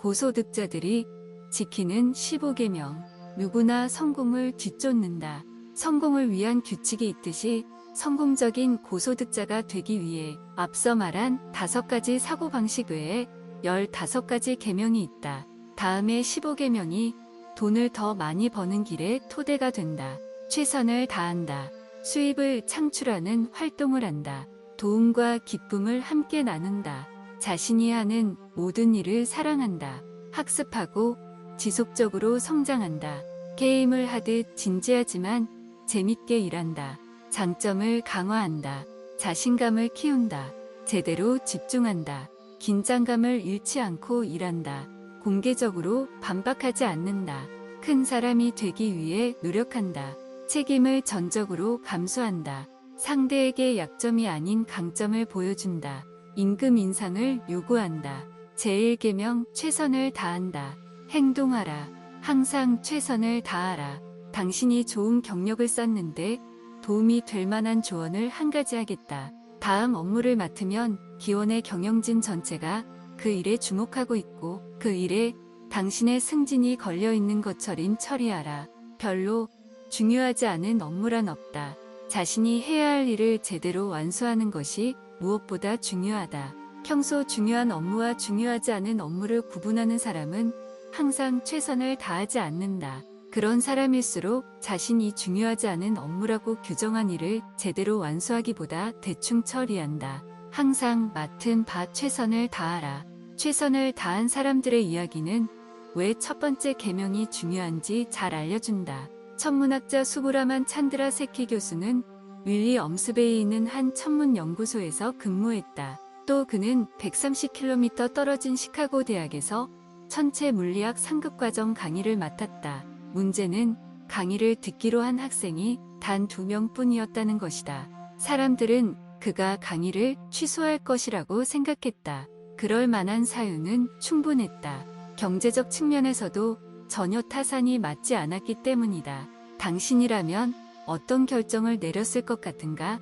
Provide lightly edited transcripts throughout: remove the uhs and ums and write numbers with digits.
고소득자들이 지키는 15계명. 누구나 성공을 뒤쫓는다. 성공을 위한 규칙이 있듯이 성공적인 고소득자가 되기 위해 앞서 말한 5가지 사고방식 외에 15가지 계명이 있다. 다음에 15계명이 돈을 더 많이 버는 길의 토대가 된다. 최선을 다한다. 수입을 창출하는 활동을 한다. 도움과 기쁨을 함께 나눈다. 자신이 하는 모든 일을 사랑한다. 학습하고 지속적으로 성장한다. 게임을 하듯 진지하지만 재밌게 일한다. 장점을 강화한다. 자신감을 키운다. 제대로 집중한다. 긴장감을 잃지 않고 일한다. 공개적으로 반박하지 않는다. 큰 사람이 되기 위해 노력한다. 책임을 전적으로 감수한다. 상대에게 약점이 아닌 강점을 보여준다. 임금 인상을 요구한다. 제1계명 최선을 다한다. 행동하라. 항상 최선을 다하라. 당신이 좋은 경력을 쌓는데 도움이 될 만한 조언을 한 가지 하겠다. 다음 업무를 맡으면 기원의 경영진 전체가 그 일에 주목하고 있고 그 일에 당신의 승진이 걸려있는 것처럼 처리하라. 별로 중요하지 않은 업무란 없다. 자신이 해야 할 일을 제대로 완수하는 것이 무엇보다 중요하다. 평소 중요한 업무와 중요하지 않은 업무를 구분하는 사람은 항상 최선을 다하지 않는다. 그런 사람일수록 자신이 중요하지 않은 업무라고 규정한 일을 제대로 완수하기보다 대충 처리한다. 항상 맡은 바 최선을 다하라. 최선을 다한 사람들의 이야기는 왜 첫 번째 계명이 중요한지 잘 알려준다. 천문학자 수브라만 찬드라 세키 교수는 윌리 엄스베이에 있는 한 천문연구소에서 근무했다. 또 그는 130km 떨어진 시카고 대학에서 천체 물리학 상급과정 강의를 맡았다. 문제는 강의를 듣기로 한 학생이 단 2명뿐이었다는 것이다. 사람들은 그가 강의를 취소할 것이라고 생각했다. 그럴 만한 사유는 충분했다. 경제적 측면에서도 전혀 타산이 맞지 않았기 때문이다. 당신이라면 어떤 결정을 내렸을 것 같은가?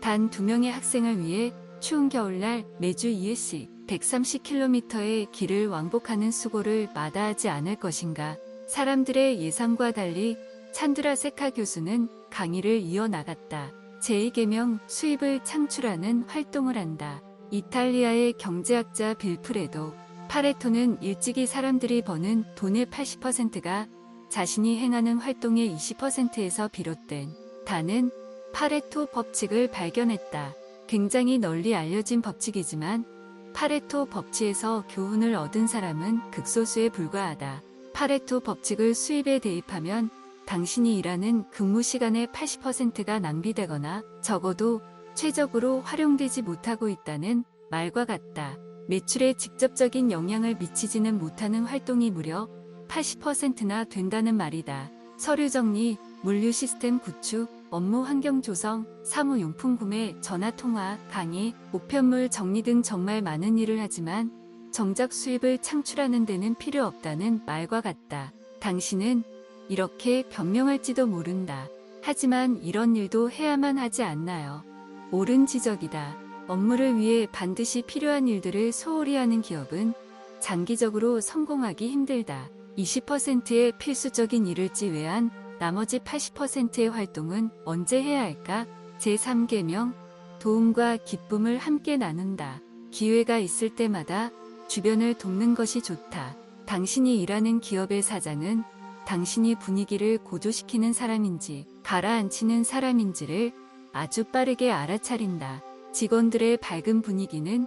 단 2명의 학생을 위해 추운 겨울날 매주 2회씩 130km의 길을 왕복하는 수고를 마다하지 않을 것인가? 사람들의 예상과 달리 찬드라 세카 교수는 강의를 이어나갔다. 제2계명 수입을 창출하는 활동을 한다. 이탈리아의 경제학자 빌프레도 파레토는 일찍이 사람들이 버는 돈의 80%가 자신이 행하는 활동의 20%에서 비롯된 다는 파레토 법칙을 발견했다. 굉장히 널리 알려진 법칙이지만 파레토 법칙에서 교훈을 얻은 사람은 극소수에 불과하다. 파레토 법칙을 수입에 대입하면 당신이 일하는 근무 시간의 80%가 낭비되거나 적어도 최적으로 활용되지 못하고 있다는 말과 같다. 매출에 직접적인 영향을 미치지는 못하는 활동이 무려 80%나 된다는 말이다. 서류 정리, 물류 시스템 구축, 업무 환경 조성, 사무용품 구매, 전화 통화, 강의, 우편물 정리 등 정말 많은 일을 하지만 정작 수입을 창출하는 데는 필요 없다는 말과 같다. 당신은 이렇게 변명할지도 모른다. 하지만 이런 일도 해야만 하지 않나요? 옳은 지적이다. 업무를 위해 반드시 필요한 일들을 소홀히 하는 기업은 장기적으로 성공하기 힘들다. 20%의 필수적인 일을 제외한 나머지 80%의 활동은 언제 해야 할까? 제3계명 도움과 기쁨을 함께 나눈다. 기회가 있을 때마다 주변을 돕는 것이 좋다. 당신이 일하는 기업의 사장은 당신이 분위기를 고조시키는 사람인지 가라앉히는 사람인지를 아주 빠르게 알아차린다. 직원들의 밝은 분위기는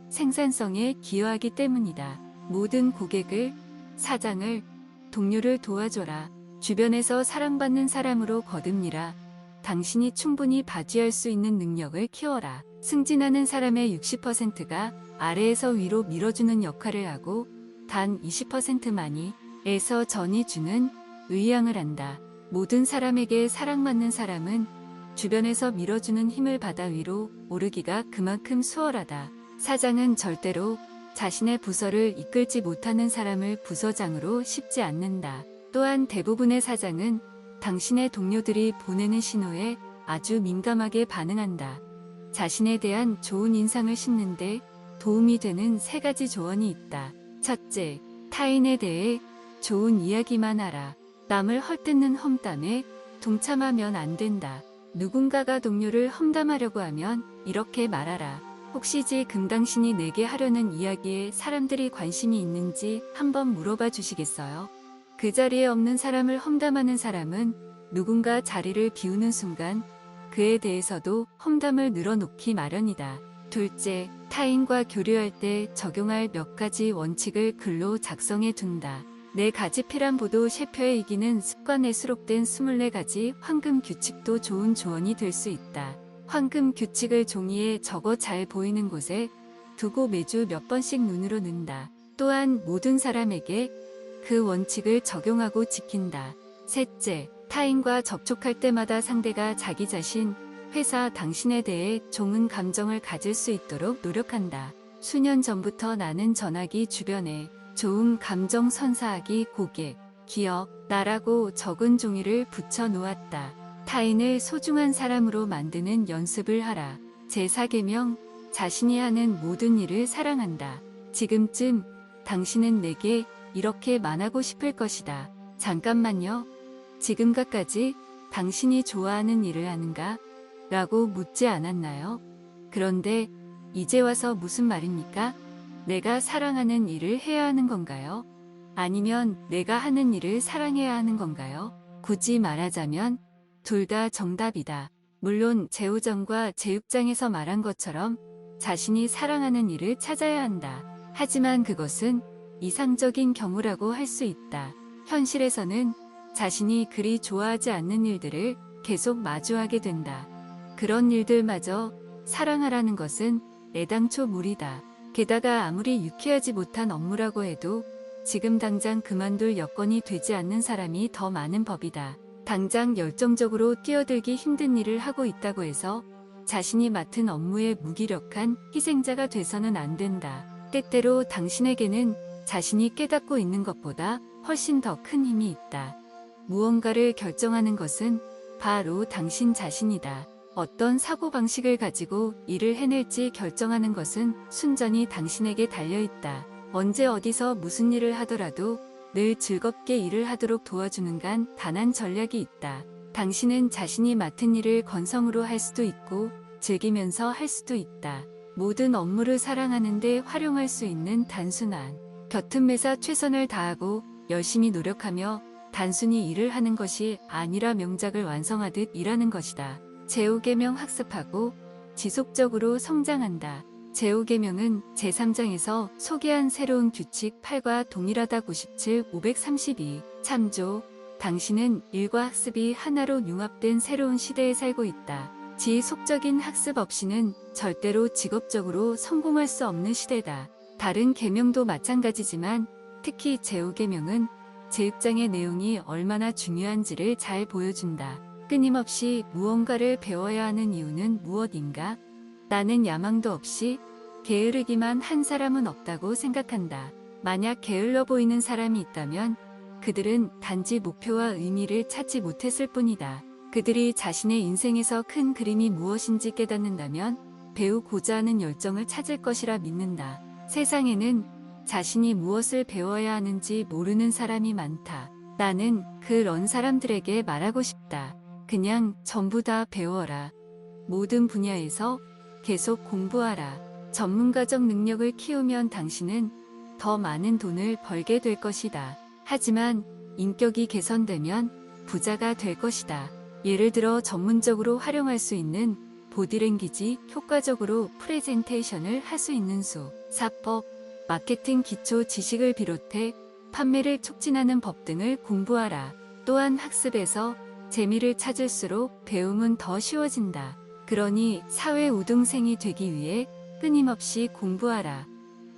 생산성에 기여하기 때문이다. 모든 고객을, 사장을, 동료를 도와줘라. 주변에서 사랑받는 사람으로 거듭리라. 당신이 충분히 발휘할 수 있는 능력을 키워라. 승진하는 사람의 60%가 아래에서 위로 밀어주는 역할을 하고 단 20%만이 에서 전이 주는 의향을 한다. 모든 사람에게 사랑받는 사람은 주변에서 밀어주는 힘을 받아 위로 오르기가 그만큼 수월하다. 사장은 절대로 자신의 부서를 이끌지 못하는 사람을 부서장으로 씹지 않는다. 또한 대부분의 사장은 당신의 동료들이 보내는 신호에 아주 민감하게 반응한다. 자신에 대한 좋은 인상을 심는데 도움이 되는 3가지 조언이 있다. 첫째, 타인에 대해 좋은 이야기만 하라. 남을 헐뜯는 험담에 동참하면 안 된다. 누군가가 동료를 험담하려고 하면 이렇게 말하라. 혹시지 당신이 내게 하려는 이야기에 사람들이 관심이 있는지 한번 물어봐 주시겠어요? 그 자리에 없는 사람을 험담하는 사람은 누군가 자리를 비우는 순간 그에 대해서도 험담을 늘어놓기 마련이다. 둘째, 타인과 교류할 때 적용할 몇 가지 원칙을 글로 작성해 둔다. 네 가지 피란보도 셰퍼에 이기는 습관에 수록된 24가지 황금 규칙도 좋은 조언이 될 수 있다. 황금 규칙을 종이에 적어 잘 보이는 곳에 두고 매주 몇 번씩 눈으로 는다. 또한 모든 사람에게 그 원칙을 적용하고 지킨다. 셋째, 타인과 접촉할 때마다 상대가 자기 자신, 회사, 당신에 대해 좋은 감정을 가질 수 있도록 노력한다. 수년 전부터 나는 전화기 주변에 좋은 감정 선사하기 고객, 기업, 나라고 적은 종이를 붙여 놓았다. 타인을 소중한 사람으로 만드는 연습을 하라. 제4계명, 자신이 하는 모든 일을 사랑한다. 지금쯤 당신은 내게 이렇게 말하고 싶을 것이다. 잠깐만요. 지금까지 당신이 좋아하는 일을 하는가? 라고 묻지 않았나요? 그런데 이제 와서 무슨 말입니까? 내가 사랑하는 일을 해야 하는 건가요? 아니면 내가 하는 일을 사랑해야 하는 건가요? 굳이 말하자면 둘 다 정답이다. 물론 제우정과 제육장에서 말한 것처럼 자신이 사랑하는 일을 찾아야 한다. 하지만 그것은 이상적인 경우라고 할 수 있다. 현실에서는 자신이 그리 좋아하지 않는 일들을 계속 마주하게 된다. 그런 일들마저 사랑하라는 것은 애당초 무리다. 게다가 아무리 유쾌하지 못한 업무라고 해도 지금 당장 그만둘 여건이 되지 않는 사람이 더 많은 법이다. 당장 열정적으로 뛰어들기 힘든 일을 하고 있다고 해서 자신이 맡은 업무에 무기력한 희생자가 돼서는 안 된다. 때때로 당신에게는 자신이 깨닫고 있는 것보다 훨씬 더 큰 힘이 있다. 무언가를 결정하는 것은 바로 당신 자신이다. 어떤 사고방식을 가지고 일을 해낼지 결정하는 것은 순전히 당신에게 달려있다. 언제 어디서 무슨 일을 하더라도 늘 즐겁게 일을 하도록 도와주는 간단한 전략이 있다. 당신은 자신이 맡은 일을 건성으로 할 수도 있고 즐기면서 할 수도 있다. 모든 업무를 사랑하는데 활용할 수 있는 단순한 곁은 매사 최선을 다하고 열심히 노력하며 단순히 일을 하는 것이 아니라 명작을 완성하듯 일하는 것이다. 제후계명 학습하고 지속적으로 성장한다. 제후계명은 제3장에서 소개한 새로운 규칙 8과 동일하다. 97, 532. 참조. 당신은 일과 학습이 하나로 융합된 새로운 시대에 살고 있다. 지속적인 학습 없이는 절대로 직업적으로 성공할 수 없는 시대다. 다른 계명도 마찬가지지만 특히 제후계명은 제6장의 내용이 얼마나 중요한지를 잘 보여준다. 끊임없이 무언가를 배워야 하는 이유는 무엇인가? 나는 야망도 없이 게으르기만 한 사람은 없다고 생각한다. 만약 게을러 보이는 사람이 있다면 그들은 단지 목표와 의미를 찾지 못했을 뿐이다. 그들이 자신의 인생에서 큰 그림이 무엇인지 깨닫는다면 배우고자 하는 열정을 찾을 것이라 믿는다. 세상에는 자신이 무엇을 배워야 하는지 모르는 사람이 많다. 나는 그런 사람들에게 말하고 싶다. 그냥 전부 다 배워라. 모든 분야에서 계속 공부하라. 전문가적 능력을 키우면 당신은 더 많은 돈을 벌게 될 것이다. 하지만 인격이 개선되면 부자가 될 것이다. 예를 들어 전문적으로 활용할 수 있는 보디랭귀지, 효과적으로 프레젠테이션을 할 수 있는 수, 사법, 마케팅 기초 지식을 비롯해 판매를 촉진하는 법 등을 공부하라. 또한 학습에서 재미를 찾을수록 배움은 더 쉬워진다. 그러니 사회 우등생이 되기 위해 끊임없이 공부하라.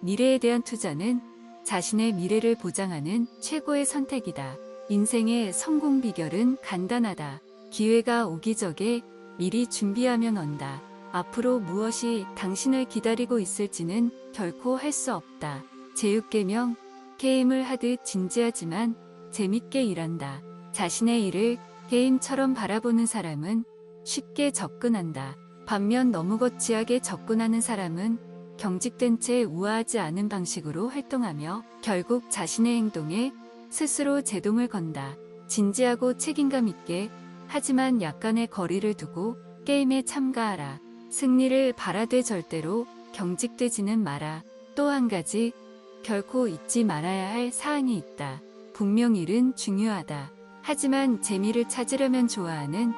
미래에 대한 투자는 자신의 미래를 보장하는 최고의 선택이다. 인생의 성공 비결은 간단하다. 기회가 오기 전에 미리 준비하면 온다. 앞으로 무엇이 당신을 기다리고 있을지는 결코 할 수 없다. 제6계명, 게임을 하듯 진지하지만 재밌게 일한다. 자신의 일을 게임처럼 바라보는 사람은 쉽게 접근한다. 반면 너무 거치하게 접근하는 사람은 경직된 채 우아하지 않은 방식으로 활동하며 결국 자신의 행동에 스스로 제동을 건다. 진지하고 책임감 있게 하지만 약간의 거리를 두고 게임에 참가하라. 승리를 바라되 절대로 경직되지는 마라. 또 한 가지 결코 잊지 말아야 할 사항이 있다. 분명 일은 중요하다. 하지만 재미를 찾으려면 좋아하는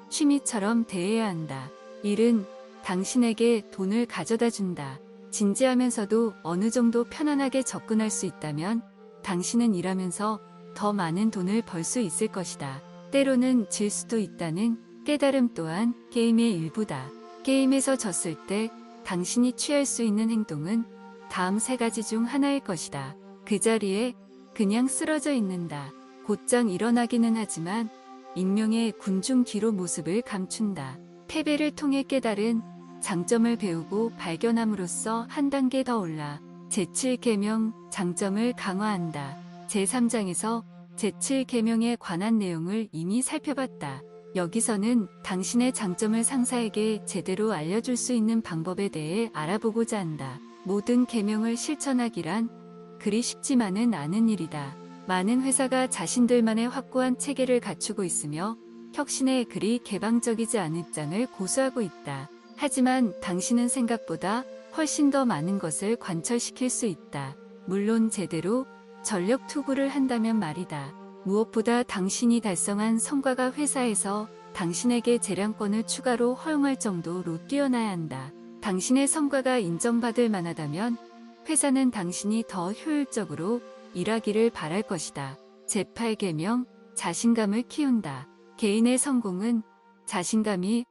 취미처럼 대해야 한다. 일은 당신에게 돈을 가져다 준다. 진지하면서도 어느 정도 편안하게 접근할 수 있다면 당신은 일하면서 더 많은 돈을 벌 수 있을 것이다. 때로는 질 수도 있다는 깨달음 또한 게임의 일부다. 게임에서 졌을 때 당신이 취할 수 있는 행동은 다음 세 가지 중 하나일 것이다. 그 자리에 그냥 쓰러져 있는다. 곧장 일어나기는 하지만 익명의 군중 뒤로 모습을 감춘다. 패배를 통해 깨달은 장점을 배우고 발견함으로써 한 단계 더 올라 제7계명 장점을 강화한다. 제3장에서 제7계명에 관한 내용을 이미 살펴봤다. 여기서는 당신의 장점을 상사에게 제대로 알려줄 수 있는 방법에 대해 알아보고자 한다. 모든 계명을 실천하기란 그리 쉽지만은 않은 일이다. 많은 회사가 자신들만의 확고한 체계를 갖추고 있으며 혁신에 그리 개방적이지 않은 입장을 고수하고 있다. 하지만 당신은 생각보다 훨씬 더 많은 것을 관철시킬 수 있다. 물론 제대로 전력 투구를 한다면 말이다. 무엇보다 당신이 달성한 성과가 회사에서 당신에게 재량권을 추가로 허용할 정도로 뛰어나야 한다. 당신의 성과가 인정받을 만하다면 회사는 당신이 더 효율적으로 일하기를 바랄 것이다. 제8계명 자신감을 키운다. 개인의 성공은 자신감이